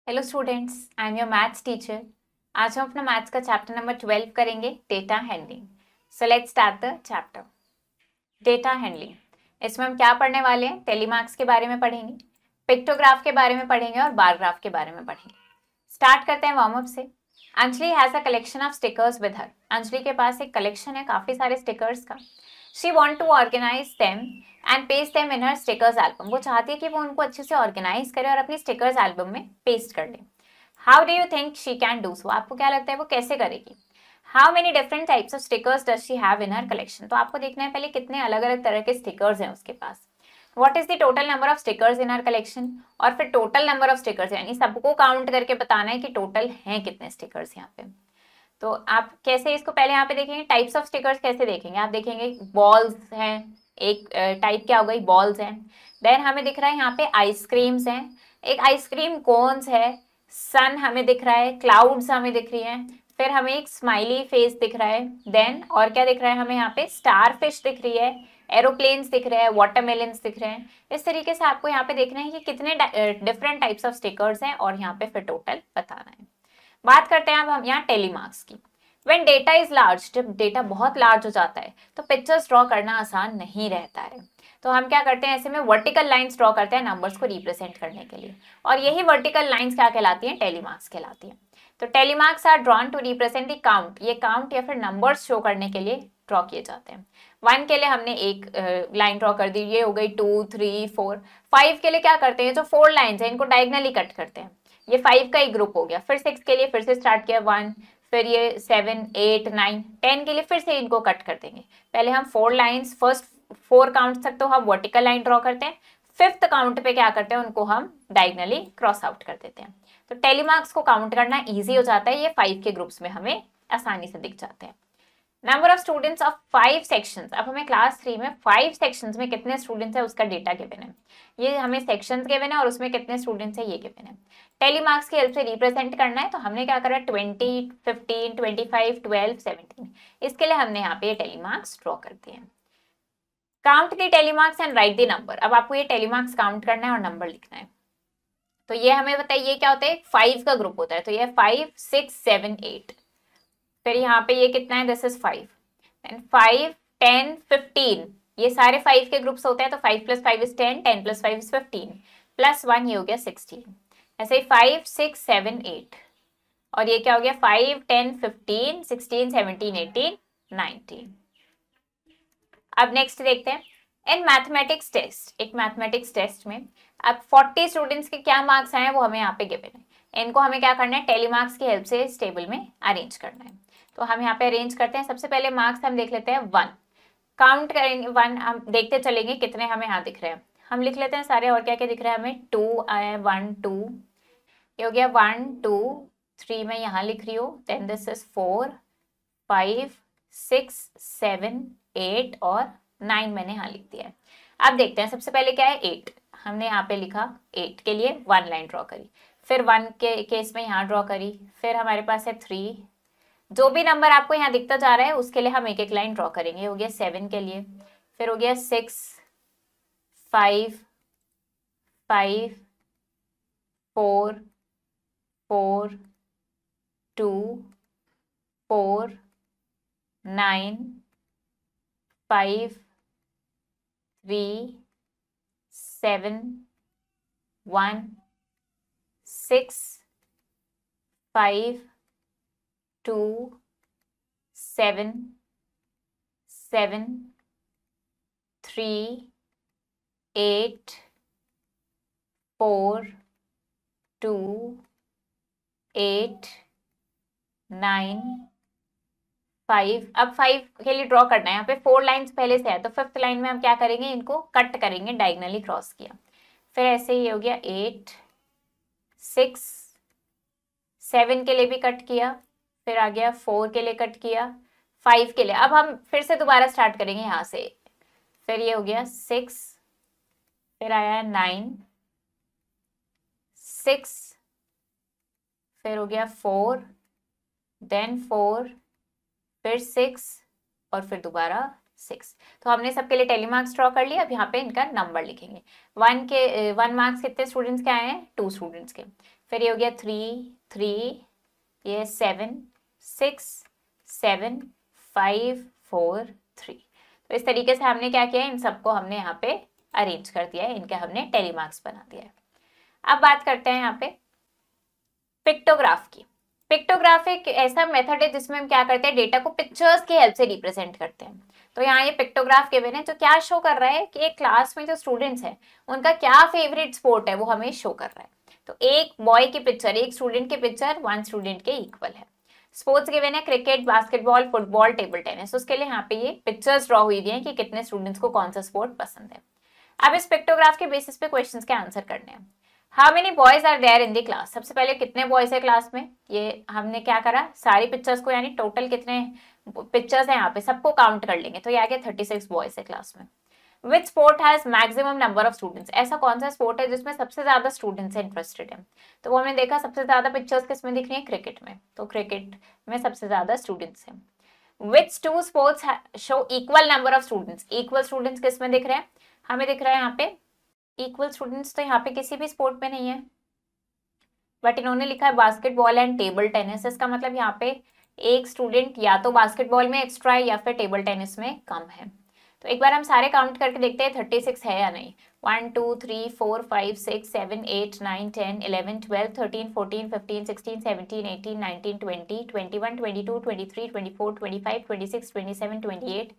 Hello students, I am your maths teacher. आज हम अपना मैथ्स का चैप्टर नंबर 12 करेंगे, data handling. So let's start the chapter. Data handling, इसमें हम क्या पढ़ने वाले हैं? टेलीमार्क्स के बारे में पढ़ेंगे, पिक्टोग्राफ के बारे में पढ़ेंगे और बार ग्राफ के बारे में पढ़ेंगे। स्टार्ट करते हैं वार्म अप से। Anjali has a collection of stickers with her. Anjali के पास एक कलेक्शन है काफी सारे स्टिकर्स का। She want to organise them and paste them in her stickers album. वो चाहती है कि वो उनको अच्छे से ऑर्गेनाइज करे और अपनी स्टिकर्स एल्बम में पेस्ट कर ले। How do you think she can do so? आपको क्या लगता है वो कैसे करेगी? How many different types of stickers does she have in her collection? तो आपको देखना है पहले कितने अलग अलग तरह के स्टिकर्स हैं उसके पास। What is the total number of stickers in her collection? और फिर टोटल नंबर ऑफ स्टिकर्स यानी सबको काउंट करके बताना है कि टोटल हैं कितने स्टिकर्स यहाँ पे। तो आप कैसे इसको पहले यहाँ पे देखेंगे, टाइप्स ऑफ स्टिकर्स कैसे देखेंगे? आप देखेंगे बॉल्स हैं, एक टाइप क्या हो गई, बॉल्स हैं। देन हमें दिख रहा है यहाँ पे आइसक्रीम्स हैं, एक आइसक्रीम कोन्स है। सन हमें दिख रहा है, क्लाउड्स हमें दिख रही हैं, फिर हमें एक स्माइली फेस दिख रहा है। देन और क्या दिख रहा है हमें यहाँ पे? स्टार फिश दिख रही है, एरोप्लेन्स दिख रहे हैं, वाटरमेलन्स दिख रहे हैं। इस तरीके से आपको यहाँ पे देखना है कि कितने डिफरेंट टाइप्स ऑफ स्टिकर्स हैं और यहाँ पे फिर टोटल बताना है। बात करते हैं अब हम यहाँ टेलीमार्क्स की। When डेटा इज लार्ज, जब डेटा बहुत लार्ज हो जाता है तो पिक्चर्स ड्रॉ करना आसान नहीं रहता है। तो हम क्या करते हैं, ऐसे में वर्टिकल लाइंस ड्रॉ करते हैं नंबर्स को रिप्रेजेंट करने के लिए, और यही वर्टिकल लाइंस क्या कहलाती हैं? टेलीमार्क्स कहलाती हैं। तो tally marks are drawn to represent the count. ये काउंट या फिर नंबर्स शो करने के लिए ड्रॉ किए जाते हैं। 1 के लिए हमने एक लाइन ड्रॉ कर दी, ये हो गई 2 3 4। 5 के लिए क्या करते हैं, जो 4 लाइन्स हैं इनको डायगनली कट करते हैं, ये 5 का एक ग्रुप हो गया। फिर 6 के लिए फिर से स्टार्ट किया 1, फिर ये 7 8 9 10 के लिए फिर से इनको कट कर देंगे। पहले हम 4 लाइन्स, फर्स्ट 4 काउंट तक तो हम वर्टिकल लाइन ड्रॉ करते हैं, 5th काउंट पे क्या करते हैं, उनको हम डायगनली क्रॉस आउट कर देते हैं। तो टेलीमार्क्स को काउंट करना इजी हो जाता है, ये 5 के ग्रुप्स में हमें आसानी से दिख जाते हैं। Number of students of 5 sections. अब हमें क्लास 3 में 5 सेक्शंस में कितने स्टूडेंट्स है उसका डेटा गिवन है। ये हमें सेक्शंस गिवन है और उसमें कितने स्टूडेंट्स है ये गिवन है। टेलीमार्क्स की हेल्प से रिप्रेजेंट करना है, तो हमने क्या करा, 20 15 25 12 17, इसके लिए हमने यहाँ पे टेलीमार्क्स ड्रॉ कर दिए हैं। Count the telemarks and right the number. अब आपको ये टेलीमार्क्स काउंट करना है और नंबर लिखना है। तो ये हमें बताइए क्या होता है, 5 का ग्रुप होता है, तो ये 5 6 7 8। फिर यहाँ पे ये कितना है, दिस इज 5। देन 5 10 15, ये सारे 5 के ग्रुप्स होते हैं, तो 5 + 5 इज 10, 10 + 5 इज 15, +1 ये हो गया 16। ऐसे ही 5 6 7 8, और ये क्या हो गया 5 10 15 16 17 18 19। अब नेक्स्ट देखते हैं, इन मैथमेटिक्स टेस्ट, एक मैथमेटिक्स टेस्ट में अब 40 स्टूडेंट्स के क्या मार्क्स आए हैं वो हमें यहाँ पे गिवन है। इनको हमें क्या करना है, टेलीमार्क्स की हेल्प से इस टेबल में अरेंज करना है। तो हम यहाँ पे अरेंज करते हैं। सबसे पहले मार्क्स हम देख लेते हैं 1, काउंट करेंगे 1, हम देखते चलेंगे कितने हमें यहाँ दिख रहे हैं। हम लिख लेते हैं सारे, और क्या क्या दिख रहा है हमें, 2 आए, 1 2, ये हो गया 1 2 3, मैं यहाँ लिख रही हूँ। देन दिस इज 4 5 6 7 8 और 9 मैंने यहाँ लिख दिया है। अब देखते हैं, सबसे पहले क्या है 8, हमने यहाँ पे लिखा 8 के लिए 1 लाइन ड्रॉ करी, फिर 1 के केस में यहाँ ड्रॉ करी, फिर हमारे पास है 3, जो भी नंबर आपको यहाँ दिखता जा रहा है उसके लिए हम एक एक लाइन ड्रॉ करेंगे। हो गया 7 के लिए, फिर हो गया 6 5 5 4 4 2 4 9 5 3 7 1 6 5 2 7 7 3 8 4 2 8 9 5। अब 5 के लिए ड्रॉ करना है, यहाँ पे 4 लाइंस पहले से है, तो 5th लाइन में हम क्या करेंगे, इनको कट करेंगे, डायगनली क्रॉस किया। फिर ऐसे ही हो गया 8 6 7 के लिए भी कट किया, फिर आ गया 4 के लिए कट किया, 5 के लिए। अब हम फिर से दोबारा स्टार्ट करेंगे यहाँ से, फिर ये हो गया 6, फिर आया 9 6, फिर हो गया 4, देन 4, फिर 6 और फिर दोबारा 6। तो हमने सबके लिए टेलीमार्क्स ड्रॉ कर लिया। अब यहाँ पे इनका नंबर लिखेंगे। 1 मार्क्स कितने स्टूडेंट्स के आए हैं, 2 स्टूडेंट्स के। फिर ये हो गया 3 3, ये 7 6 7 5 4 3। तो इस तरीके से हमने क्या किया है, इन सबको हमने यहाँ पे अरेंज कर दिया है, इनके हमने टेली मार्क्स बना दिया है। अब बात करते हैं यहाँ पे पिक्टोग्राफ की। पिक्टोग्राफ एक ऐसा मेथड है जिसमें हम क्या करते हैं, डेटा को पिक्चर्स की हेल्प से रिप्रेजेंट करते हैं। तो यहाँ ये पिक्टोग्राफ गिवन है जो क्या शो कर रहा है कि एक क्लास में जो स्टूडेंट्स हैं उनका क्या फेवरेट स्पोर्ट है वो हमें शो कर रहा है। तो एक बॉय की पिक्चर, एक स्टूडेंट की पिक्चर 1 स्टूडेंट के इक्वल है। स्पोर्ट्स गिवन है cricket, basketball, football, table tennis. उसके लिए यहाँ पे ये पिक्चर्स ड्रॉ हुई है कि कितने स्टूडेंट्स को कौन सा स्पोर्ट पसंद है। अब इस पिक्टोग्राफ के बेसिस पे क्वेश्चंस के आंसर करने हैं। How many boys are there in the class. सबसे पहले कितने बॉयज है क्लास में, ये हमने क्या करा, सारी पिक्चर्स को यानी टोटल कितने पिक्चर्स है यहाँ पे सबको काउंट कर लेंगे। तो ये आ गया 36 बॉयज है क्लास में। Which sport has maximum number of students. ऐसा कौन सा स्पोर्ट है जिसमें सबसे ज्यादा स्टूडेंट्स इंटरेस्टेड है। तो वो हमने देखा सबसे ज्यादा पिक्चर्स किसमें दिख रही है, क्रिकेट में। तो क्रिकेट में सबसे ज्यादा स्टूडेंट्स हैं। Which two sports show equal number of students. Equal students किसमें दिख रहे हैं, हमें दिख रहा है यहाँ पे इक्वल स्टूडेंट्स तो यहाँ पे किसी भी स्पोर्ट में नहीं है, बट इन्होंने लिखा है बास्केटबॉल एंड टेबल टेनिस। इसका मतलब यहाँ पे एक स्टूडेंट या तो बास्केटबॉल में एक्स्ट्रा है या फिर टेबल टेनिस में कम है। तो एक बार हम सारे काउंट करके देखते हैं 36 है या नहीं। 1 2 3 4 5 6 7 8 9 10 11 12 13 14 15 16 17 18 19 20 21 22 23 24 25 26 27 28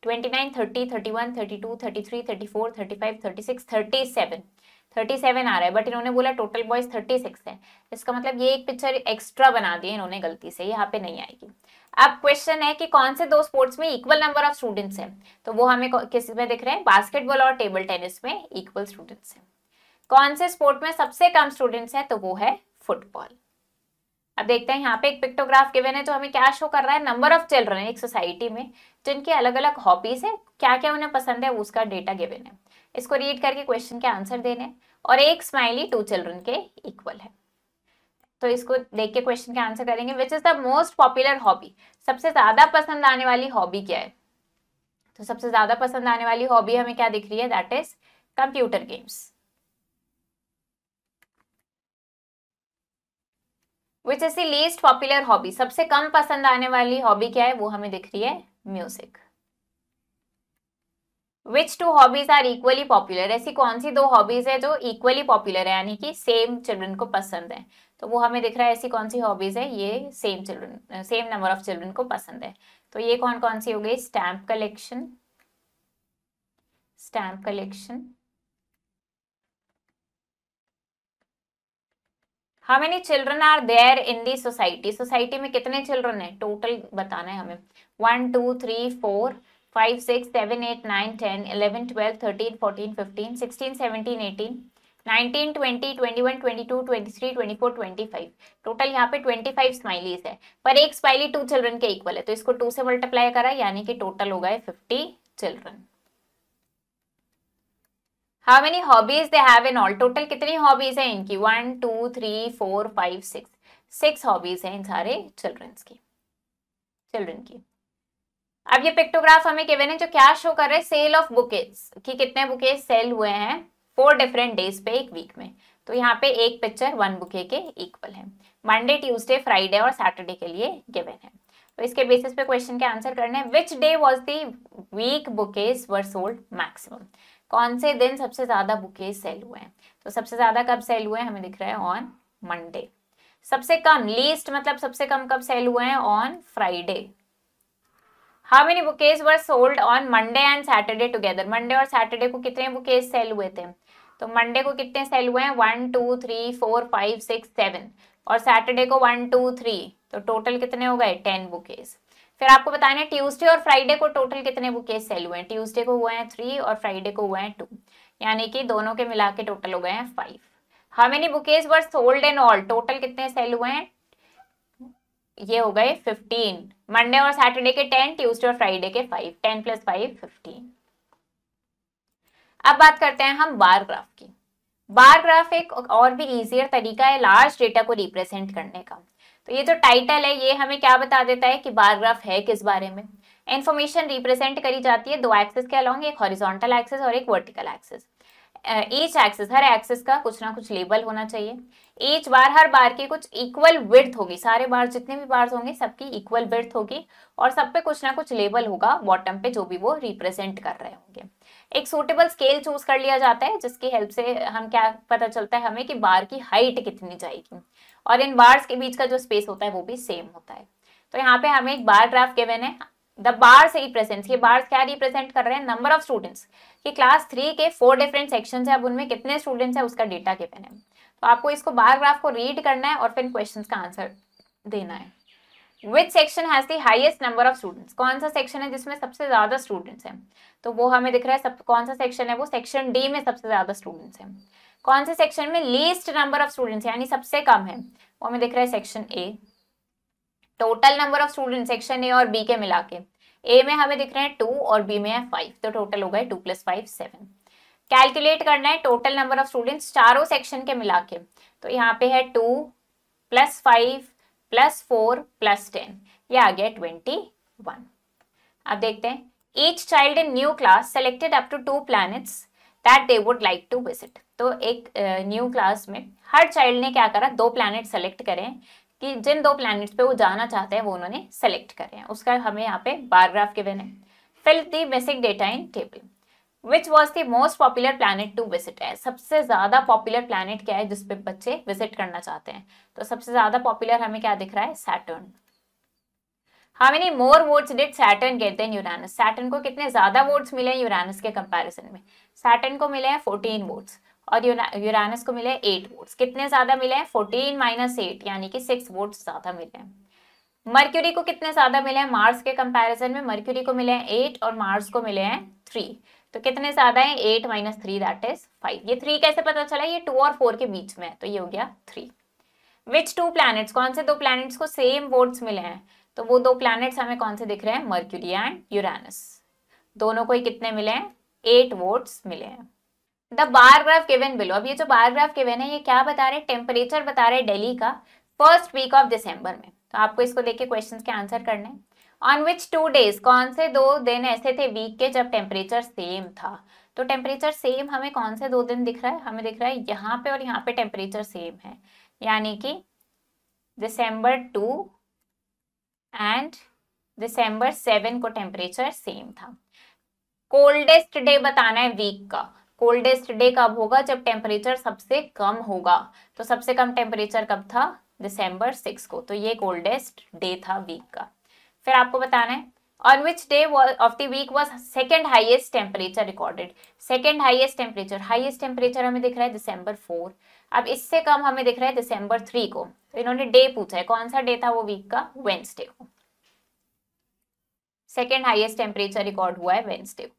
29 30 31 32 33 34 35 36 37 आ रहा है, बट इन्होंने बोला टोटल बॉयज 36 है। इसका मतलब ये एक पिक्चर एक्स्ट्रा बना दी है इन्होंने गलती से, यहाँ पे नहीं आएगी। अब क्वेश्चन है कि कौन से दो स्पोर्ट्स में इक्वल नंबर ऑफ स्टूडेंट्स हैं। तो वो हमें किस में दिख रहे हैं, बास्केटबॉल और टेबल टेनिस में इक्वल स्टूडेंट्स हैं। कौन से स्पोर्ट में सबसे कम स्टूडेंट्स हैं, तो वो है फुटबॉल। अब देखते हैं यहाँ पे एक पिक्टोग्राफ गिवन है जो हमें क्या शो कर रहा है, नंबर ऑफ चिल्ड्रन एक सोसाइटी में जिनकी अलग अलग हॉबीज है, क्या क्या उन्हें पसंद है उसका डेटा गिवन है। इसको रीड करके क्वेश्चन के आंसर देने, और एक स्माइली 2 चिल्ड्रन के इक्वल है। तो इसको देख के क्वेश्चन के आंसर करेंगे। Which is the most popular hobby. सबसे ज्यादा पसंद आने वाली हॉबी क्या है, तो सबसे ज्यादा पसंद आने वाली हॉबी हमें क्या दिख रही है, that is computer games. Which is the least popular hobby. सबसे कम पसंद आने वाली हॉबी क्या है, वो हमें दिख रही है music. Which two hobbies are equally popular. ऐसी कौन सी दो हॉबीज है जो इक्वली पॉपुलर है, यानी कि सेम चिल्ड्रन को पसंद है। तो वो हमें दिख रहा है ऐसी कौन सी हॉबीज है, ये सेम नंबर ऑफ चिल्ड्रन को पसंद है। तो ये कौन कौन सी हो गई, stamp collection, how many children are there in the society. Society में कितने चिल्ड्रन है, टोटल बताना है हमें। 1 2 3 4 5 6 7 8 9 10 11 12 13 14 15 16 17 18 19 20 21 22 23 24 25। टोटल यहाँ पे 25 स्माइलीज है, पर एक स्माइली 2 चिल्ड्रन के इक्वल है। तो इसको 2 से मल्टीप्लाई करा, यानी कि टोटल हो गए 50 children. How many hobbies they have in all. Total कितनी हॉबीज है इनकी, 1 2 3 4 5 6 हॉबीज है इन सारे चिल्ड्रन की। अब ये पिक्टोग्राफ हमें गिवन है जो क्या शो कर रहे हैं, सेल ऑफ बुकेज कि कितने बुकेज सेल हुए हैं 4 डिफरेंट डेज पे, एक वीक में। तो यहाँ पे एक पिक्चर 1 बुके के इक्वल है। मंडे, ट्यूसडे, फ्राइडे और सैटरडे के लिए गिवन है। तो इसके बेसिस पे क्वेश्चन के आंसर करने हैं। Which day was the week bouquets were sold maximum. कौन से दिन सबसे ज्यादा बुकेज सेल हुए हैं, तो सबसे ज्यादा कब सेल हुए हैं, हमें दिख रहा है ऑन मंडे। सबसे कम, लीस्ट मतलब सबसे कम कब सेल हुए हैं, on Friday. How many bouquets were sold on Monday and Saturday together. Monday और सैटरडे को कितने बुकेज सेल हुए थे, तो मंडे को कितने सेल हुए हैं, 1 2 3 4 5 6 7, और सैटरडे को 1 2 3, तो टोटल कितने हो गए 10 बुकेज। फिर आपको बताना है ट्यूसडे और फ्राइडे को टोटल कितने बुकेज सेल हुए हैं। ट्यूसडे को हुए हैं 3 और फ्राइडे को हुए हैं 2, यानी कि दोनों के मिला के टोटल हो गए हैं 5। How many bouquets were sold in all. Total कितने सेल हुए हैं, ये हो गए 15। मंडे और सैटरडे के 10, ट्यूसडे और फ्राइडे के 5, 10 + 5 15। अब बात करते हैं हम बार ग्राफ की। बार ग्राफ एक और भी इजियर तरीका है लार्ज डेटा को रिप्रेजेंट करने का। तो ये जो टाइटल है ये हमें क्या बता देता है कि बार ग्राफ है किस बारे में। इंफॉर्मेशन रिप्रेजेंट करी जाती है 2 एक्सिस के अलॉन्ग, एक हॉरिजॉन्टल एक्सिस और एक वर्टिकल एक्सिस। ईच एक्सिस, हर एक्सिस का कुछ ना कुछ लेबल होना चाहिए। ईच बार, हर बार की कुछ इक्वल विड्थ होगी, सारे बार जितने भी बार्स होंगे सबकी इक्वल विड्थ होगी और सब पे कुछ ना कुछ लेबल होगा बॉटम पे जो भी वो रिप्रेजेंट कर रहे होंगे। एक सूटेबल स्केल चूज कर लिया जाता है जिसकी हेल्प से हम क्या पता चलता है हमें कि बार की हाइट कितनी जाएगी और इन बार्स के बीच का जो स्पेस होता है वो भी सेम होता है। तो यहाँ पे हमें एक बार ग्राफ गिवन है। द बार्स रिप्रेजेंट्स, ये बार्स क्या रिप्रेजेंट कर रहे हैं, नंबर ऑफ स्टूडेंट्स कि क्लास 3 के 4 डिफरेंट सेक्शंस है, अब उनमें कितने स्टूडेंट्स है उसका डेटा गिवन है। तो आपको इसको बार ग्राफ को रीड करना है और फिर क्वेश्चंस का आंसर देना है। Which section has the highest number of students, कौन सा सेक्शन है जिसमें सबसे ज्यादा स्टूडेंट्स हैं, तो वो हमें दिख रहा है सब कौन सा सेक्शन है, वो सेक्शन डी में सबसे ज्यादा स्टूडेंट्स हैं। कौन से सेक्शन में लीस्ट नंबर ऑफ स्टूडेंट्स यानी सबसे कम है, वो हमें दिख रहा है section A. Total number of student section A और बी के मिला के, ए में हमें दिख रहे हैं 2 और बी में है 5, तो टोटल हो गए 2 + 5 7। कैलकुलेट करना है टोटल नंबर ऑफ स्टूडेंट्स चारों सेक्शन के मिला के, तो यहाँ पे है 2 + 5 + 4 + 10, ये आ गया 21। अब देखते हैं, each child in new class selected up to 2 planets that they would like to visit. तो एक न्यू क्लास में हर चाइल्ड ने क्या करा, 2 प्लैनेट सेलेक्ट करें कि जिन 2 प्लैनेट्स पे वो जाना चाहते हैं वो उन्होंने सेलेक्ट करे हैं, उसका हमें यहाँ पे बार ग्राफ गिवन है। Fill the basic data in table. Which was the most popular planet to visit है, सबसे ज्यादा पॉपुलर प्लैनेट क्या है जिसपे बच्चे विजिट करना चाहते हैं, तो सबसे ज्यादा पॉपुलर हमें क्या दिख रहा है, Saturn. How many more votes did Saturn get than Uranus, Saturn को कितने ज्यादा वोट्स मिले यूरेनस के कंपैरिजन में, सैटर्न को मिले हैं 14 वोट्स और यूरेनस को मिले 8 वोट्स। कितने ज्यादा मिले हैं, 14 - 8 यानी कि 6 वोट्स ज्यादा मिले हैं। मर्क्यूरी को कितने ज्यादा मिले हैं, मार्स के कंपैरिजन में मर्क्यूरी को मिले हैं 8 और मार्स को मिले हैं 3, तो कितने ज्यादा है, 8 - 3 दैट इज 5। ये 3 कैसे पता चला, ये 2 और 4 के बीच में है, तो ये हो गया 3। विच 2 प्लैनेट्स, कौन से 2 प्लैनेट्स को सेम वोट्स मिले हैं, तो वो 2 प्लैनेट्स हमें कौन से दिख रहे हैं, मर्क्यूरी एंड यूरेनस, दोनों को ही कितने मिले हैं, 8 वोट्स मिले हैं। The bar graph given below, अब ये जो बार ग्राफ गिवन है ये क्या बता रहे हैं, टेम्परेचर बता रहे हैं दिल्ली का फर्स्ट वीक ऑफ दिसंबर में, तो आपको इसको देख के क्वेश्चंस के आंसर करने हैं। ऑन विच 2 डेज, कौन से 2 दिन ऐसे थे वीक के जब टेम्परेचर सेम था, तो टेम्परेचर सेम हमें कौन से 2 दिन दिख रहा है, हमें दिख रहा है यहाँ पे और यहाँ पे टेम्परेचर सेम है, यानी कि दिसंबर 2 एंड दिसंबर 7 को टेम्परेचर सेम था। कोल्डेस्ट डे बताना है वीक का, कोल्डेस्ट डे कब होगा, जब टेम्परेचर सबसे कम होगा, तो सबसे कम टेम्परेचर कब था, दिसंबर 6 को, तो ये कोल्डेस्ट डे था वीक का। फिर आपको बताना है on which day of the week was second highest temperature recorded, second highest temperature हमें दिख रहा है दिसंबर 4, अब इससे कम हमें दिख रहा है दिसंबर 3 को, तो इन्होंने डे पूछा है, कौन सा डे था वो वीक का, वेडनेसडे को, सेकंड हाईएस्ट टेम्परेचर रिकॉर्ड हुआ है वेडनेसडे को।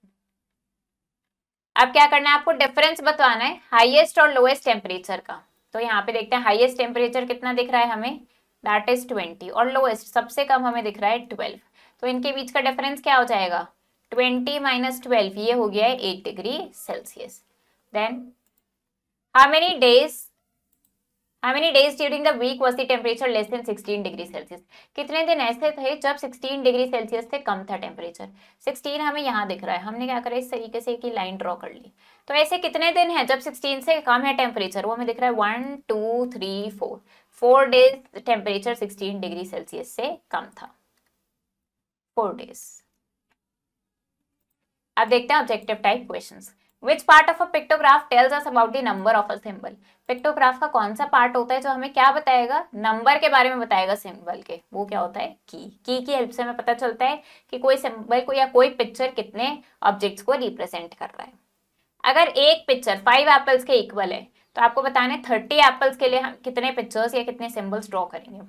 अब क्या करना है, आपको डिफरेंस बताना है हाईएस्ट और लोएस्ट टेम्परेचर का, तो यहाँ पे देखते हैं हाईएस्ट टेम्परेचर कितना दिख रहा है हमें, दैट इज 20 और लोएस्ट सबसे कम हमें दिख रहा है 12, तो इनके बीच का डिफरेंस क्या हो जाएगा, 20 - 12, ये हो गया है 8 degree Celsius. Then how many days during the week was the temperature less than 16 degree Celsius, कितने दिन ऐसे थे जब 16 डिग्री सेल्सियस से कम था टेम्परेचर, 16 हमें यहाँ दिख रहा है, हमने क्या करा इस तरीके से एक लाइन ड्रॉ कर ली, तो ऐसे कितने दिन है जब 16 से कम है टेम्परेचर, वो हमें दिख रहा है 1 2 3 4, 4 डेज टेम्परेचर 16 डिग्री सेल्सियस से कम था, 4 डेज। अब देखते हैं objective type questions. Which part of a pictograph tells us about the number of a symbol? Pictograph का कौन सा पार्ट होता है जो हमें क्या बताएगा, नंबर के बारे में बताएगा सिंबल के, वो क्या होता है, की हेल्प से हमें पता चलता है कि कोई सिंबल को या कोई पिक्चर कितने ऑब्जेक्ट्स को रिप्रेजेंट कर रहा है। अगर एक पिक्चर 5 एप्पल्स के इक्वल है तो आपको बताना है 30 एप्पल्स के लिए हम कितने पिक्चर्स या कितने सिंबल्स ड्रॉ करेंगे,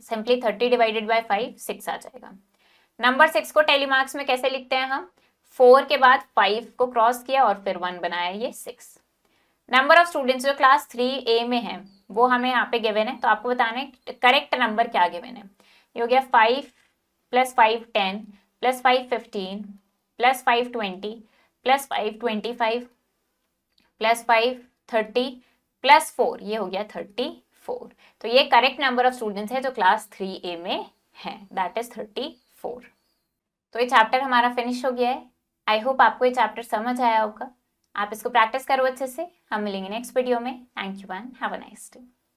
सिंपली 30 डिवाइडेड बाय 5 6 आ जाएगा। नंबर 6 को टेलीमार्क्स में कैसे लिखते हैं हम, 4 के बाद 5 को क्रॉस किया और फिर 1 बनाया, ये 6। नंबर ऑफ स्टूडेंट्स जो क्लास 3A में है वो हमें यहाँ पे गिवन है, तो आपको बताना है करेक्ट नंबर क्या गिवन है, ये हो गया 5 + 5 10 + 5 15 + 5 20 + 5 25 + 5 30 + 4, ये हो गया 34, तो ये करेक्ट नंबर ऑफ स्टूडेंट्स है जो क्लास 3A में है, दैट इज 34। तो ये चैप्टर हमारा फिनिश हो गया है। आई होप आपको ये चैप्टर समझ आया होगा। आप इसको प्रैक्टिस करो अच्छे से। हम मिलेंगे नेक्स्ट वीडियो में। Thank you and have a nice day.